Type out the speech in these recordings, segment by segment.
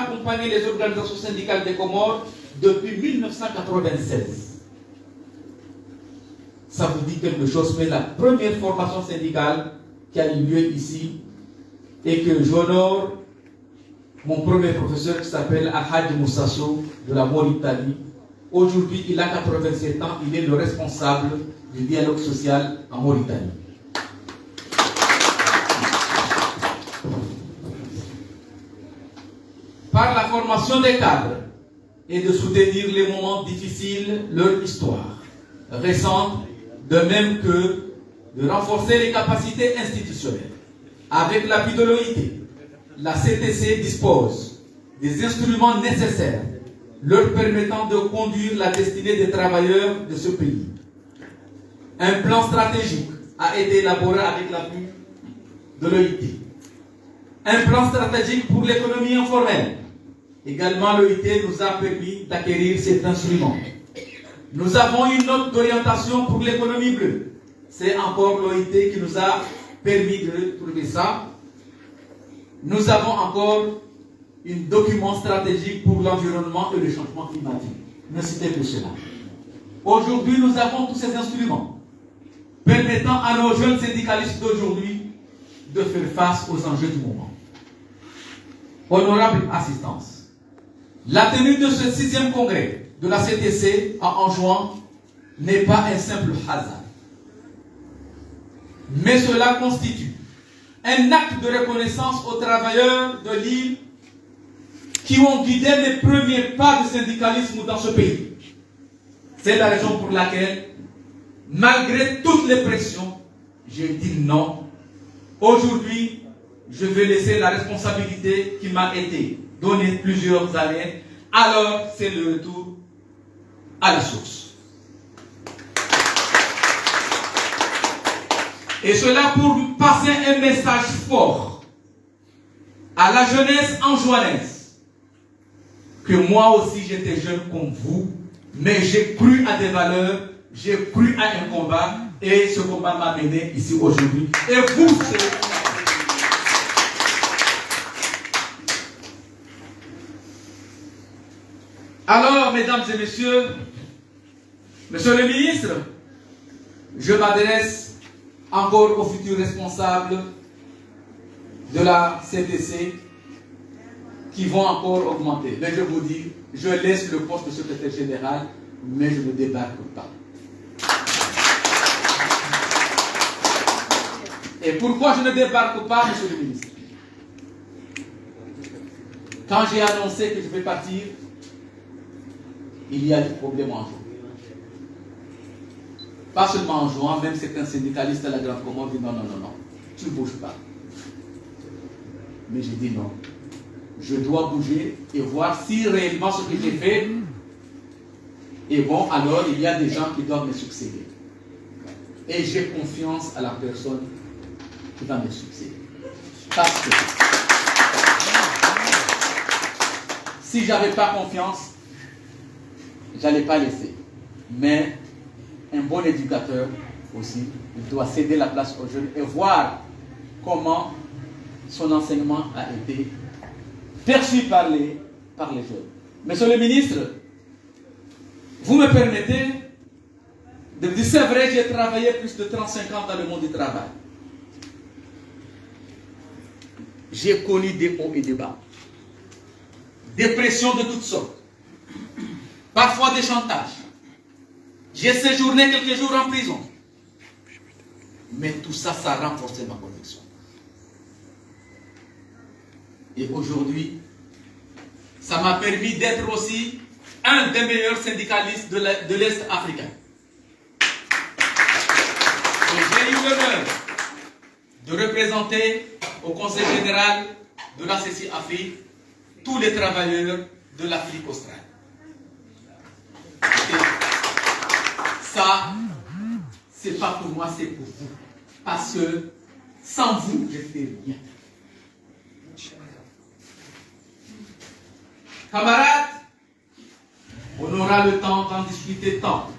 accompagné les organisations syndicales des Comores depuis 1996. Ça vous dit quelque chose, mais la première formation syndicale qui a eu lieu ici et que j'honore mon premier professeur qui s'appelle Ahad Moussasso de la Mauritanie. Aujourd'hui, il a 87 ans, il est le responsable du dialogue social en Mauritanie. Par la formation des cadres et de soutenir les moments difficiles, leur histoire récente, de même que de renforcer les capacités institutionnelles. Avec l'appui de l'OIT, la CTC dispose des instruments nécessaires leur permettant de conduire la destinée des travailleurs de ce pays. Un plan stratégique a été élaboré avec l'appui de l'OIT. Un plan stratégique pour l'économie informelle. Également, l'OIT nous a permis d'acquérir cet instrument. Nous avons une note d'orientation pour l'économie bleue. C'est encore l'OIT qui nous a permis de trouver ça. Nous avons encore un document stratégique pour l'environnement et le changement climatique. Ne citez que cela. Aujourd'hui, nous avons tous ces instruments permettant à nos jeunes syndicalistes d'aujourd'hui de faire face aux enjeux du moment. Honorable assistance, la tenue de ce 6e congrès de la CTC en juin n'est pas un simple hasard. Mais cela constitue un acte de reconnaissance aux travailleurs de l'île qui ont guidé les premiers pas du syndicalisme dans ce pays. C'est la raison pour laquelle, malgré toutes les pressions, j'ai dit non. Aujourd'hui, je vais laisser la responsabilité qui m'a été donnée plusieurs années. Alors, c'est le retour à la source. Et cela pour passer un message fort à la jeunesse anjouanaise, que moi aussi j'étais jeune comme vous, mais j'ai cru à des valeurs, j'ai cru à un combat, et ce combat m'a mené ici aujourd'hui. Et vous, c'est... Alors, mesdames et messieurs, monsieur le ministre, je m'adresse encore aux futurs responsables de la CTC qui vont encore augmenter. Mais je vous dis, je laisse le poste de secrétaire général, mais je ne débarque pas. Et pourquoi je ne débarque pas, monsieur le ministre? Quand j'ai annoncé que je vais partir, il y a des problèmes en juin. Pas seulement en juin, même certains syndicalistes à la Grande Comore disent non, non, non, non, tu ne bouges pas. Mais j'ai dit non. Je dois bouger et voir si réellement ce que j'ai fait est bon. Alors il y a des gens qui doivent me succéder. Et j'ai confiance à la personne qui va me succéder. Parce que si je n'avais pas confiance, je n'allais pas laisser. Mais un bon éducateur aussi, il doit céder la place aux jeunes et voir comment son enseignement a été perçu par les jeunes. Monsieur le ministre, vous me permettez de dire, c'est vrai, j'ai travaillé plus de 35 ans dans le monde du travail. J'ai connu des hauts et des bas, des pressions de toutes sortes, parfois des chantages. J'ai séjourné quelques jours en prison. Mais tout ça, ça a renforcé ma conviction. Et aujourd'hui, ça m'a permis d'être aussi un des meilleurs syndicalistes de l'Est africain. Et j'ai eu l'honneur de représenter au Conseil général de la CCI Afrique tous les travailleurs de l'Afrique australe. Ça, c'est pas pour moi, c'est pour vous. Parce que sans vous, je ne fais rien. Camarades, on aura le temps d'en discuter tant.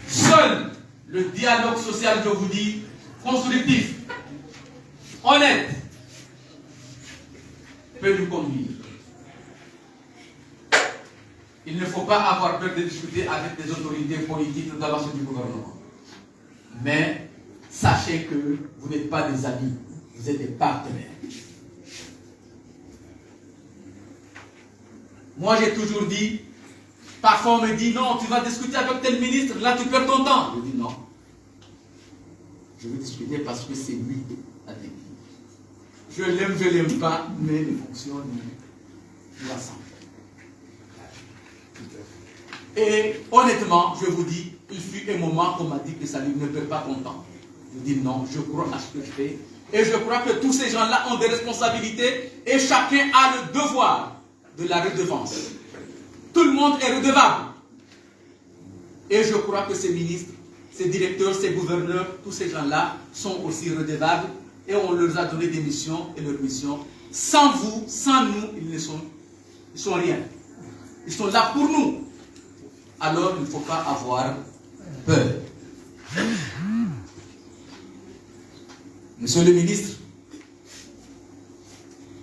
Seul le dialogue social, je vous dis, constructif, honnête, peut nous conduire. Il ne faut pas avoir peur de discuter avec des autorités politiques, notamment ceux du gouvernement. Mais sachez que vous n'êtes pas des amis, vous êtes des partenaires. Moi, j'ai toujours dit, parfois on me dit, non, tu vas discuter avec tel ministre, là tu perds ton temps. Je dis non. Je veux discuter parce que c'est lui avec qui. Je l'aime, je ne l'aime pas, mais les fonctions nous rassemblent. Et honnêtement, je vous dis, il fut un moment qu'on m'a dit que ça ne perd pas ton temps. Je dis non, je crois à ce que je fais. Et je crois que tous ces gens-là ont des responsabilités et chacun a le devoir de la redevance. Tout le monde est redevable. Et je crois que ces ministres, ces directeurs, ces gouverneurs, tous ces gens-là sont aussi redevables et on leur a donné des missions et leurs missions. Sans vous, sans nous, ils sont rien. Ils sont là pour nous. Alors il ne faut pas avoir peur. Monsieur le ministre,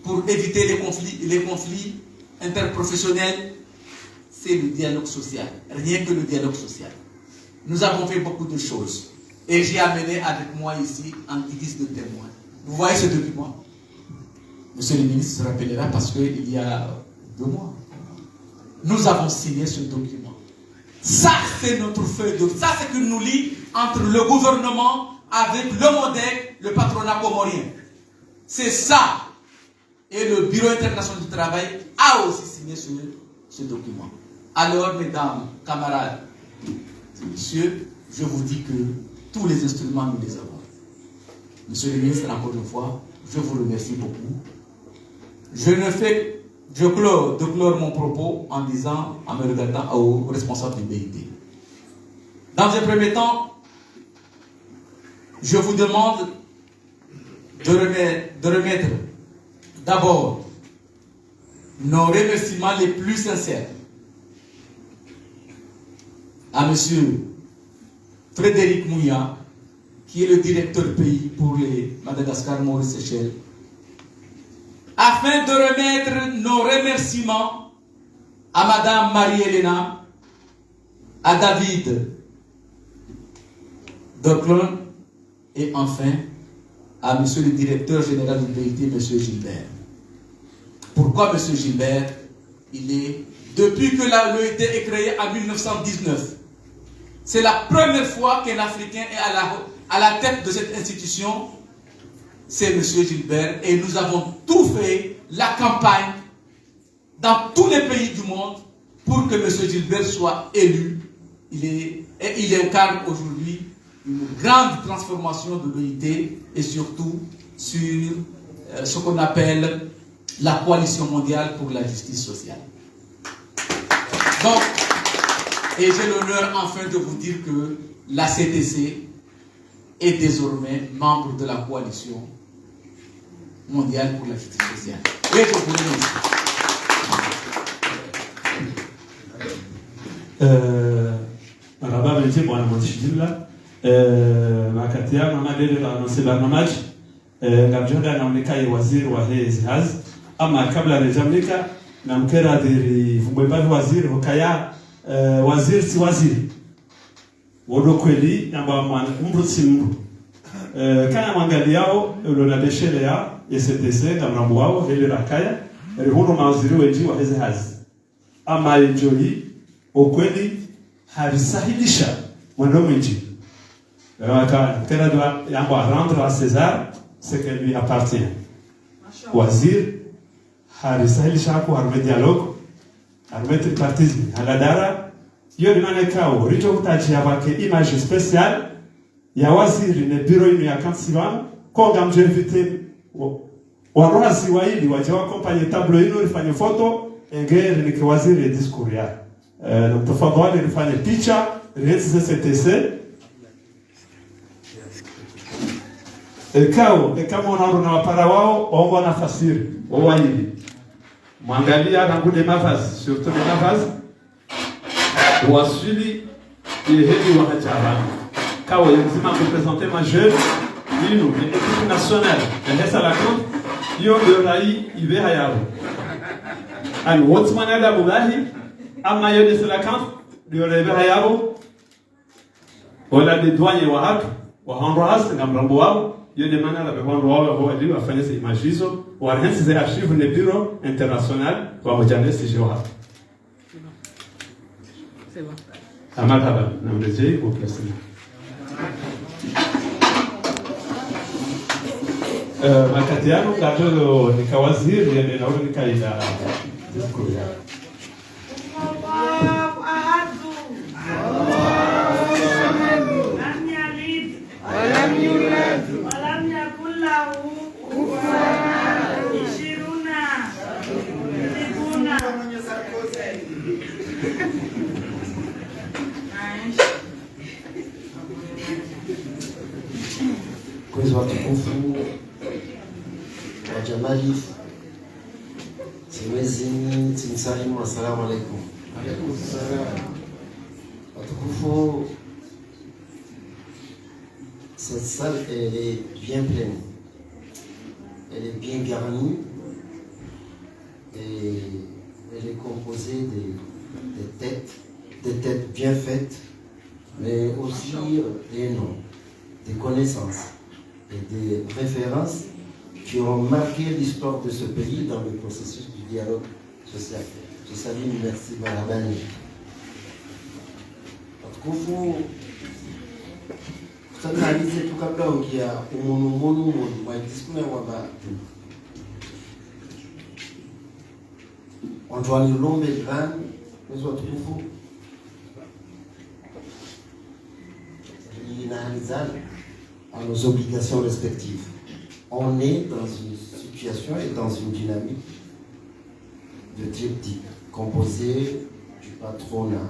pour éviter les conflits interprofessionnels, c'est le dialogue social. Rien que le dialogue social. Nous avons fait beaucoup de choses. Et j'ai amené avec moi ici en guise de témoin. Vous voyez ce document? Monsieur le ministre se rappellera parce qu'il y a 2 mois, nous avons signé ce document. Ça, c'est notre feuille de route. Ça, c'est ce que nous lie entre le gouvernement avec le MODEC, le patronat comorien. C'est ça. Et le Bureau international du travail a aussi signé ce document. Alors, mesdames, camarades, messieurs, je vous dis que tous les instruments, nous les avons. Monsieur le ministre, encore une fois, je vous remercie beaucoup. Je clore mon propos en disant, en me regardant aux responsables du BIT. Dans un premier temps, je vous demande de remettre d'abord nos remerciements les plus sincères à M. Frédéric Mouya, qui est le directeur pays pour les Madagascar, Maurice Seychelles, afin de remettre nos remerciements à Madame Marie-Hélène, à David Doclon et enfin à Monsieur le directeur général du BIT, Monsieur Gilbert. Pourquoi Monsieur Gilbert? Depuis que l'OIT est créée en 1919, c'est la première fois qu'un Africain est à la tête de cette institution. C'est M. Gilbert et nous avons tout fait, la campagne, dans tous les pays du monde pour que M. Gilbert soit élu. Il incarne aujourd'hui une grande transformation de l'OIT et surtout sur ce qu'on appelle la coalition mondiale pour la justice sociale. Donc, et j'ai l'honneur enfin de vous dire que la CTC est désormais membre de la coalition mondiale pour la justice sociale. Et je vous remercie. Makatia mama dede la anonseba mamaj ngabjonda naoneka ye waziri wa hezihaz ama kabla rejamnika na mkera diri vumbebavi waziri hokaya waziri si waziri wodo kweli yamba mru si mru kana mwangali yao ulona beshele ya STC kamrambu wao hele rakaya rihuno mawaziri wenji wa hezihaz ama enjoyi okweli harisahilisha mwendo mwinji qu'elle doit rendre à César ce qui lui appartient. Wazir, Harisahil Shaku, Arme Dialogue, Arme Tripartisme, Haladara, Yo Manekao, Rijo Tachi avec image spéciale, ya Wazir, ne bureau inu ya Kansivan, Kogam Jevite, Waroasi Waili, Wajawa accompagner tableau inu, rifanye photo, Engere ni Wazir et discourir. Donc, tofadhali rifanye picha, Rietze CTC, kama unaona wapara wao waomba nafasiri wawaili mwangalia rangu de mavazi surtout de mavazi wasuli hedi wa hajara kawa yenzima représenter ma jeune une équipe nationale et ça la compte hiyo ndio rai iwe hayao an wotsmana da bugahi ama yode selakan ndio iwe hayao wala de douane wa hatu wa hondo hasa ngamrambo wao yode mana la behondo wao ho ndio afanye se imagizo wa rensi ze archive ne bureau international wa mojanesi joha c'est bon amarhaba na mrejei kwa plasina wakati yangu gato nikawaziri ya ninaona nikaida diskuri ya kwezi watukufu wa jamali simwezini timsalimu assalamu alaikum. Watukufu, cette salle elle est bien pleine, elle est bien garnie et elle est composée des têtes bien faites, mais aussi des noms, des connaissances et des références qui ont marqué l'histoire de ce pays dans le processus du dialogue social. Je salue, merci Marabani. Watukufu, tunaanalize tu kabla ukia umunumunu wa diskume kwamba Antoine Lombe Gran, mwezi watukufu, inaanalizana à nos obligations respectives. On est dans une situation et dans une dynamique de triptyque, composé du patronat,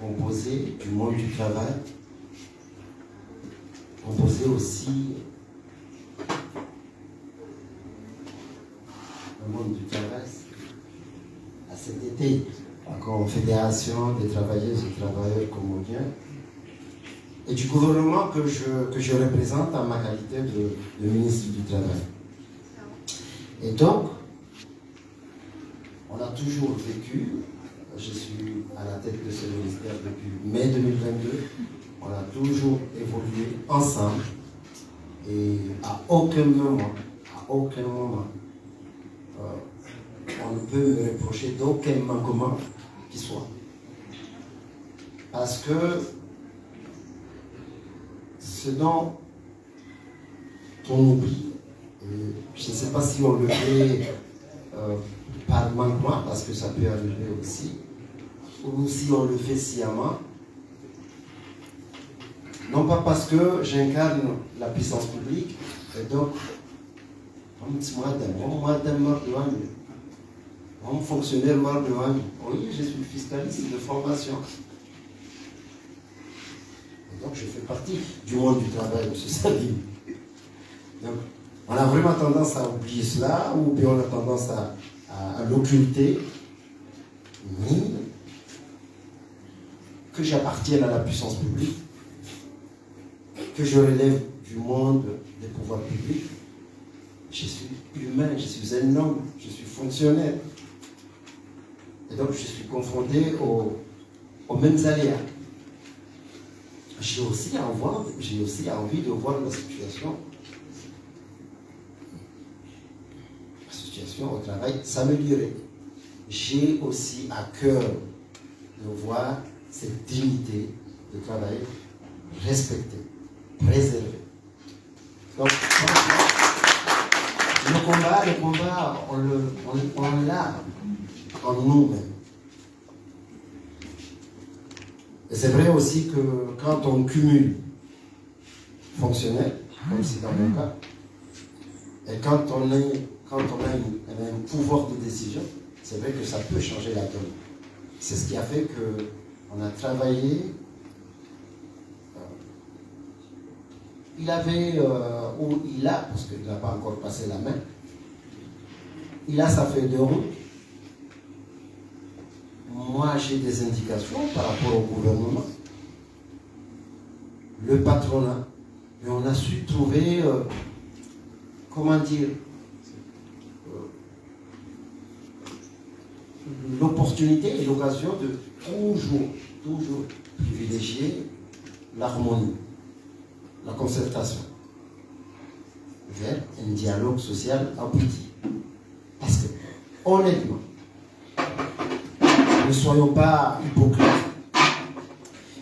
composé du monde du travail, composé aussi du monde du travail. À cet été, la Confédération des travailleuses et travailleurs comoriens et du gouvernement que je représente en ma qualité de ministre du Travail. Et donc, on a toujours vécu, je suis à la tête de ce ministère depuis mai 2022, on a toujours évolué ensemble et à aucun moment, on ne peut me reprocher d'aucun manquement qui soit. Parce que ce dont on oublie, je ne sais pas si on le fait par manquement, parce que ça peut arriver aussi, ou si on le fait sciemment, non pas parce que j'incarne la puissance publique, et donc, fonctionnaire, oui, je suis fiscaliste de formation. Donc je fais partie du monde du travail, M. Salim. Donc on a vraiment tendance à oublier cela, ou bien on a tendance à l'occulter, mais que j'appartienne à la puissance publique, que je relève du monde des pouvoirs publics, je suis humain, je suis un homme, je suis fonctionnaire. Et donc je suis confronté aux mêmes aléas. J'ai aussi envie de voir la situation au travail s'améliorer. J'ai aussi à cœur de voir cette dignité de travail respectée, préservée. Donc, le combat, on l'a en nous-mêmes. Et c'est vrai aussi que quand on cumule fonctionnel, comme c'est dans mon cas, et quand on a un pouvoir de décision, c'est vrai que ça peut changer la donne. C'est ce qui a fait qu'on a travaillé. Il avait, ou il a, parce qu'il n'a pas encore passé la main, il a sa feuille de route. Moi, j'ai des indications par rapport au gouvernement, le patronat, mais on a su trouver, comment dire, l'opportunité et l'occasion de toujours privilégier l'harmonie, la concertation vers un dialogue social abouti. Parce que, honnêtement, ne soyons pas hypocrites.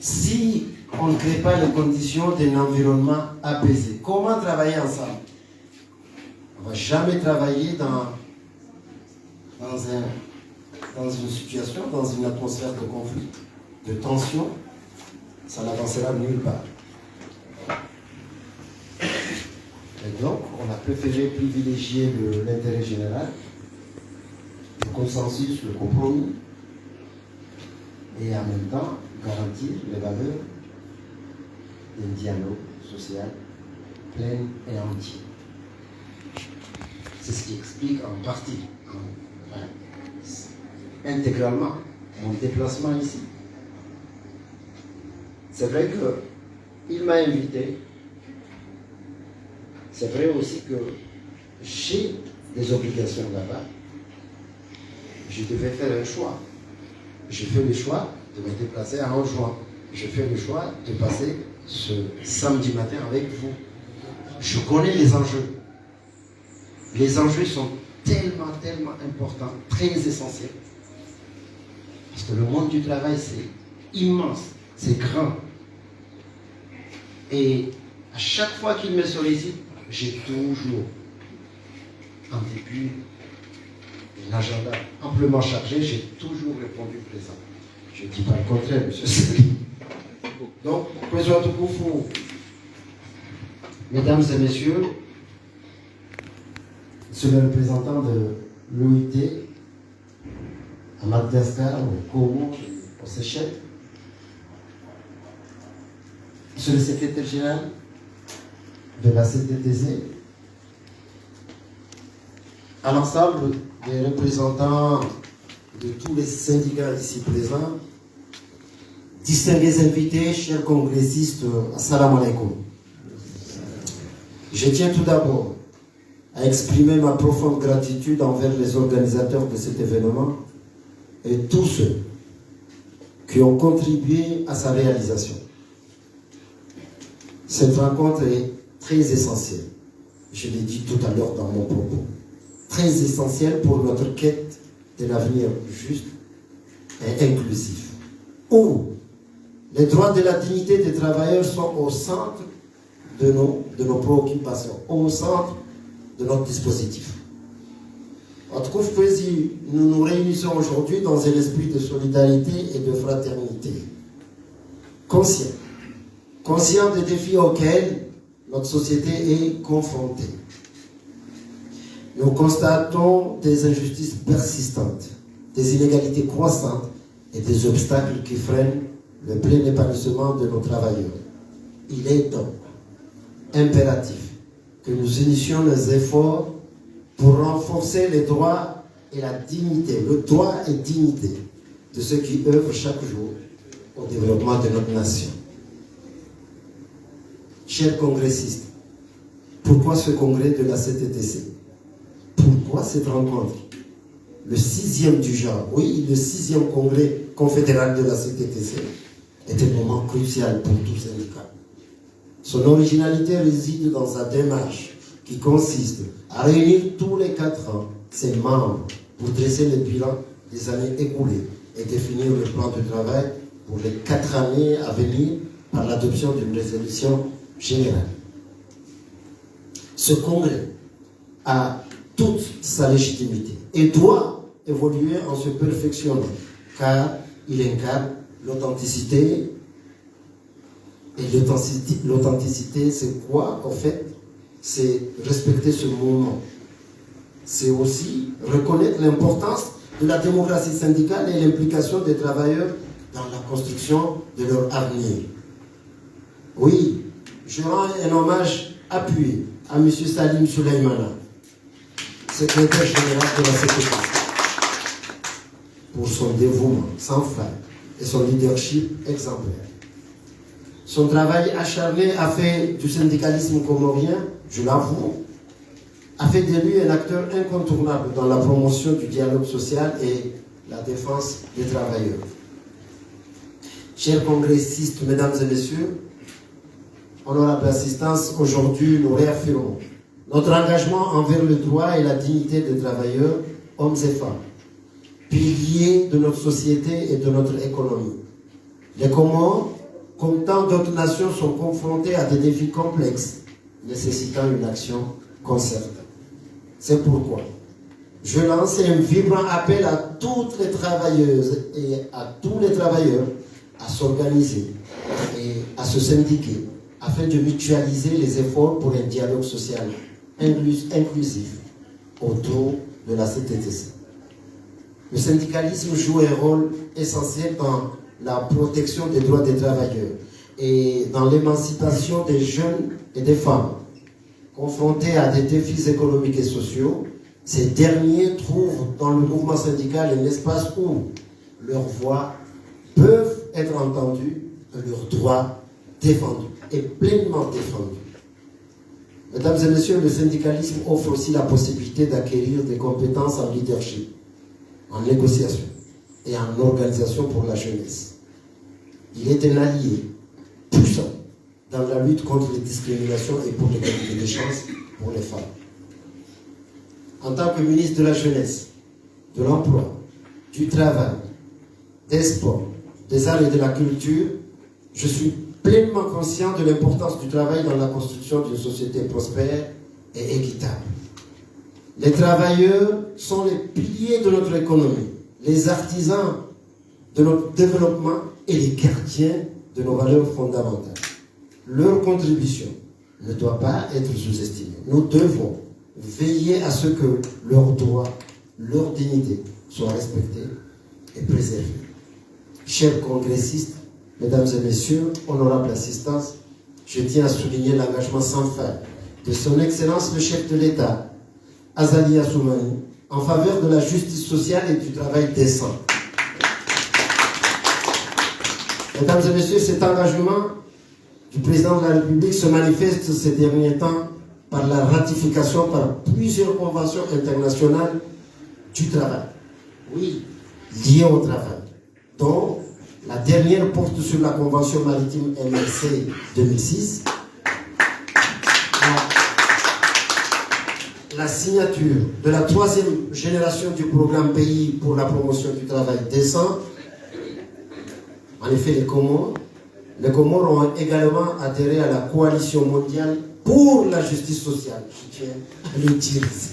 Si on ne crée pas les conditions d'un environnement apaisé, comment travailler ensemble? On ne va jamais travailler dans une situation, dans une atmosphère de conflit, de tension. Ça n'avancera nulle part. Et donc, on a préféré privilégier l'intérêt général, le consensus, le compromis, et en même temps garantir les valeurs d'un dialogue social plein et entier. C'est ce qui explique en partie, intégralement, mon déplacement ici. C'est vrai qu'il m'a invité. C'est vrai aussi que j'ai des obligations là-bas. Je devais faire un choix. J'ai fait le choix de me déplacer en juin. J'ai fait le choix de passer ce samedi matin avec vous. Je connais les enjeux. Les enjeux sont tellement importants, très essentiels. Parce que le monde du travail, c'est immense, c'est grand. Et à chaque fois qu'il me sollicite, j'ai toujours, en début d'un agenda amplement chargé, j'ai toujours répondu présent. Je ne dis pas le contraire, monsieur Seri. Donc, Président Toukoufou, mesdames et messieurs, monsieur le représentant de l'OIT à Madagascar, au Congo, aux Seychelles, monsieur le secrétaire général de la CTTC, à l'ensemble des représentants de tous les syndicats ici présents, distingués invités, chers congressistes, assalamu alaikum. Je tiens tout d'abord à exprimer ma profonde gratitude envers les organisateurs de cet événement et tous ceux qui ont contribué à sa réalisation. Cette rencontre est très essentielle, je l'ai dit tout à l'heure dans mon propos, très essentielle pour notre quête de l'avenir juste et inclusif, où les droits de la dignité des travailleurs sont au centre de nos préoccupations, au centre de notre dispositif. En tout cas, nous nous réunissons aujourd'hui dans un esprit de solidarité et de fraternité, conscient des défis auxquels notre société est confrontée. Nous constatons des injustices persistantes, des inégalités croissantes et des obstacles qui freinent le plein épanouissement de nos travailleurs. Il est donc impératif que nous initions nos efforts pour renforcer les droits et la dignité, le droit et dignité de ceux qui œuvrent chaque jour au développement de notre nation. Chers congressistes, pourquoi ce congrès de la CTTC? Pourquoi cette rencontre? Le 6e du genre, oui, le 6e congrès confédéral de la CTTC est un moment crucial pour tout syndicat. Son originalité réside dans sa démarche qui consiste à réunir tous les 4 ans ses membres pour dresser le bilan des années écoulées et définir le plan de travail pour les 4 années à venir par l'adoption d'une résolution générale. Ce congrès a toute sa légitimité et doit évoluer en se perfectionnant car il incarne l'authenticité. Et l'authenticité, c'est quoi en fait? C'est respecter ce moment. C'est aussi reconnaître l'importance de la démocratie syndicale et l'implication des travailleurs dans la construction de leur avenir. Oui, je rends un hommage appuyé à M. Salim Souleymana, secrétaire général de la CTTC, pour son dévouement sans faille et son leadership exemplaire. Son travail acharné a fait du syndicalisme comorien, je l'avoue, a fait de lui un acteur incontournable dans la promotion du dialogue social et la défense des travailleurs. Chers congressistes, mesdames et messieurs, honorable assistance, aujourd'hui nous réaffirmons notre engagement envers le droit et la dignité des travailleurs, hommes et femmes, piliers de notre société et de notre économie. Les Comores, comme tant d'autres nations, sont confrontés à des défis complexes, nécessitant une action concertée. C'est pourquoi je lance un vibrant appel à toutes les travailleuses et à tous les travailleurs à s'organiser et à se syndiquer afin de mutualiser les efforts pour un dialogue social inclusif autour de la CTTC. Le syndicalisme joue un rôle essentiel dans la protection des droits des travailleurs et dans l'émancipation des jeunes et des femmes. Confrontés à des défis économiques et sociaux, ces derniers trouvent dans le mouvement syndical un espace où leurs voix peuvent être entendues et leurs droits défendus et pleinement défendus. Mesdames et messieurs, le syndicalisme offre aussi la possibilité d'acquérir des compétences en leadership, en négociation et en organisation pour la jeunesse. Il est un allié puissant dans la lutte contre les discriminations et pour l'égalité des chances pour les femmes. En tant que ministre de la Jeunesse, de l'Emploi, du Travail, des Sports, des Arts et de la Culture, je suis pleinement conscient de l'importance du travail dans la construction d'une société prospère et équitable. Les travailleurs sont les piliers de notre économie, les artisans de notre développement et les gardiens de nos valeurs fondamentales. Leur contribution ne doit pas être sous-estimée. Nous devons veiller à ce que leurs droits, leur dignité soient respectés et préservés. Chers congressistes, mesdames et messieurs, honorable assistance, je tiens à souligner l'engagement sans faille de son Excellence le chef de l'État, Azali Assoumani, en faveur de la justice sociale et du travail décent. Mesdames et messieurs, cet engagement du président de la République se manifeste ces derniers temps par la ratification par plusieurs conventions internationales du travail. Oui, liées au travail, dont la dernière porte sur la Convention maritime MRC 2006, la signature de la 3e génération du programme Pays pour la promotion du travail décent. En effet, les Comores ont également adhéré à la coalition mondiale pour la justice sociale. Je tiens à le dire ici.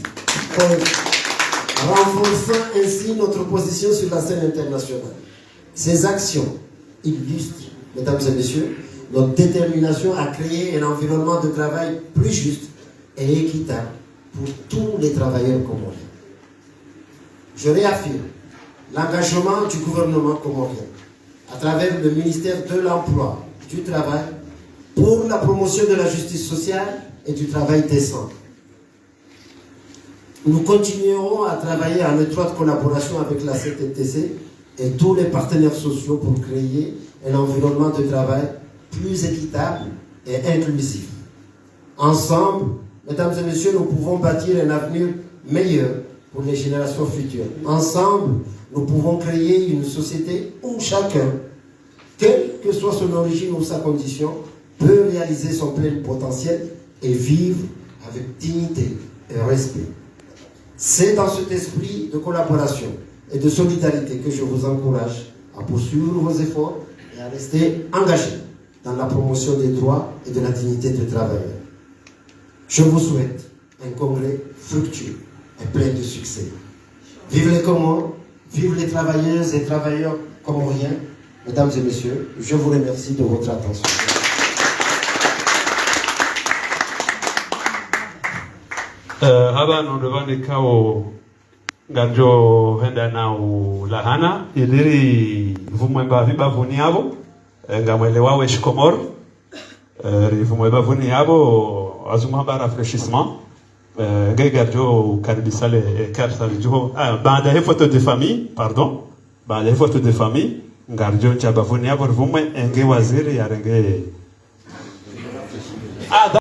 Renforçant ainsi notre position sur la scène internationale. Ces actions illustrent, mesdames et messieurs, notre détermination à créer un environnement de travail plus juste et équitable pour tous les travailleurs comoriens. Je réaffirme l'engagement du gouvernement comorien à travers le ministère de l'Emploi, du Travail, pour la promotion de la justice sociale et du travail décent. Nous continuerons à travailler en étroite collaboration avec la CTTC et tous les partenaires sociaux pour créer un environnement de travail plus équitable et inclusif. Ensemble, mesdames et messieurs, nous pouvons bâtir un avenir meilleur pour les générations futures. Ensemble, nous pouvons créer une société où chacun, quelle que soit son origine ou sa condition, peut réaliser son plein potentiel et vivre avec dignité et respect. C'est dans cet esprit de collaboration et de solidarité que je vous encourage à poursuivre vos efforts et à rester engagés dans la promotion des droits et de la dignité des travailleurs. Je vous souhaite un congrès fructueux et plein de succès. Vive les Comores, vive les travailleuses et travailleurs comoriens. Mesdames et messieurs, je vous remercie de votre attention. Haba nondovani kao nganjo henda na ulahana idiri vumwemba vibavuni yabo ngamwele wawe shikomor vumwemba vuni yabo azuma ba rafraîchissement ngegarjo karibisale karsalijo baada ya photo de famille baada ya photo de famille ngarjo chabavuni yabo vumwe enge waziri yarenge